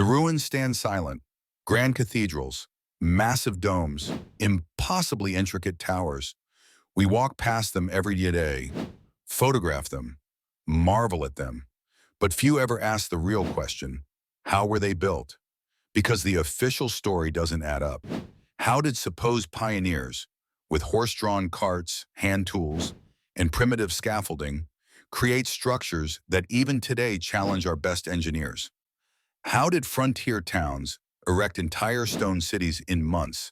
ruins stand silent, grand cathedrals, massive domes, impossibly intricate towers. We walk past them every day, photograph them, marvel at them. But few ever ask the real question: how were they built? Because the official story doesn't add up. How did supposed pioneers, with horse-drawn carts, hand tools, and primitive scaffolding, create structures that even today challenge our best engineers? How did frontier towns erect entire stone cities in months,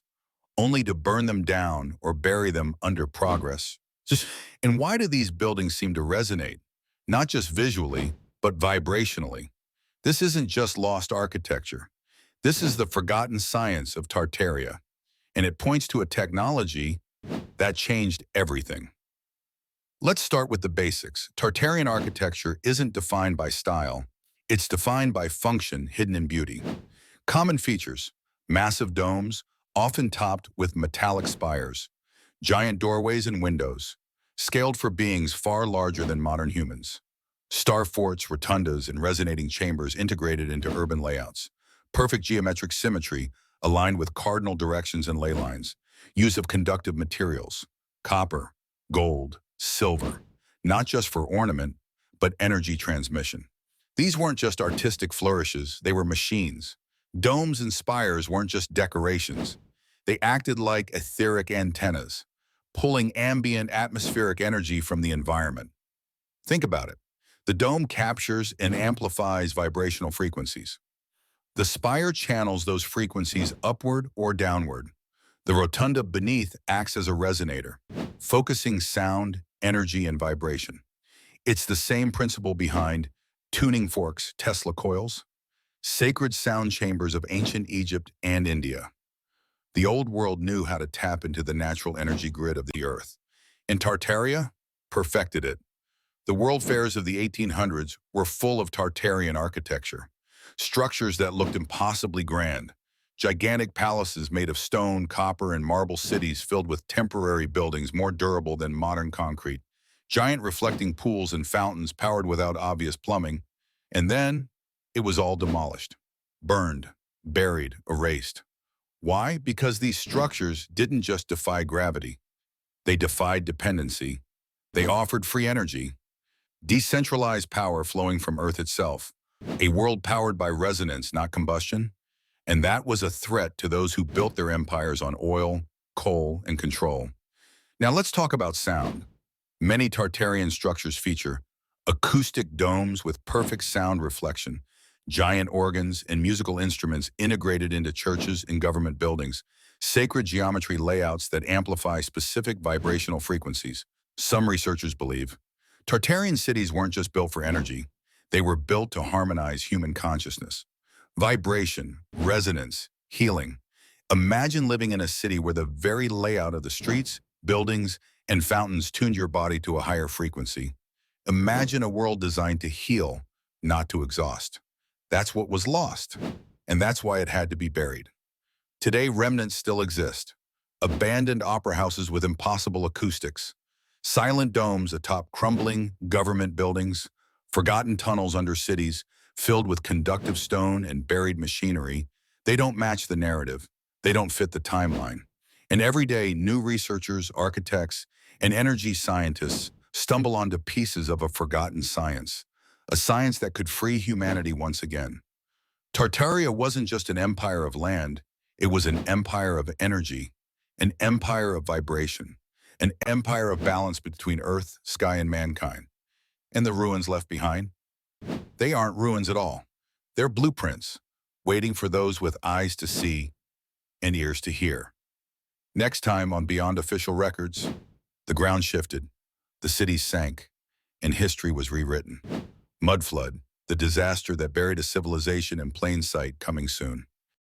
only to burn them down or bury them under progress? And why do these buildings seem to resonate, not just visually, but vibrationally? This isn't just lost architecture. This is the forgotten science of Tartaria, and it points to a technology that changed everything. Let's start with the basics. Tartarian architecture isn't defined by style. It's defined by function hidden in beauty. Common features: massive domes, often topped with metallic spires, giant doorways and windows, scaled for beings far larger than modern humans. Star forts, rotundas, and resonating chambers integrated into urban layouts. Perfect geometric symmetry aligned with cardinal directions and ley lines. Use of conductive materials: copper, gold, silver, not just for ornament, but energy transmission. These weren't just artistic flourishes, they were machines. Domes and spires weren't just decorations. They acted like etheric antennas, pulling ambient atmospheric energy from the environment. Think about it. The dome captures and amplifies vibrational frequencies. The spire channels those frequencies upward or downward. The rotunda beneath acts as a resonator, focusing sound, energy, and vibration. It's the same principle behind tuning forks, Tesla coils, sacred sound chambers of ancient Egypt and India. The old world knew how to tap into the natural energy grid of the earth, and Tartaria perfected it. The world fairs of the 1800s were full of Tartarian architecture, structures that looked impossibly grand, gigantic palaces made of stone, copper, and marble, cities filled with temporary buildings more durable than modern concrete, giant reflecting pools and fountains powered without obvious plumbing. And then it was all demolished, burned, buried, erased. Why? Because these structures didn't just defy gravity. They defied dependency. They offered free energy, decentralized power flowing from Earth itself, a world powered by resonance, not combustion. And that was a threat to those who built their empires on oil, coal, and control. Now let's talk about sound. Many Tartarian structures feature acoustic domes with perfect sound reflection, giant organs and musical instruments integrated into churches and government buildings, sacred geometry layouts that amplify specific vibrational frequencies. Some researchers believe Tartarian cities weren't just built for energy, they were built to harmonize human consciousness. Vibration, resonance, healing. Imagine living in a city where the very layout of the streets, buildings, and fountains tuned your body to a higher frequency. Imagine a world designed to heal, not to exhaust. That's what was lost, and that's why it had to be buried. Today, remnants still exist. Abandoned opera houses with impossible acoustics, silent domes atop crumbling government buildings, forgotten tunnels under cities filled with conductive stone and buried machinery. They don't match the narrative. They don't fit the timeline. And every day, new researchers, architects, and energy scientists stumble onto pieces of a forgotten science, a science that could free humanity once again. Tartaria wasn't just an empire of land, it was an empire of energy, an empire of vibration, an empire of balance between earth, sky, and mankind. And the ruins left behind? They aren't ruins at all. They're blueprints, waiting for those with eyes to see and ears to hear. Next time on Beyond Official Records, the ground shifted, the city sank, and history was rewritten. Mud flood, the disaster that buried a civilization in plain sight, coming soon.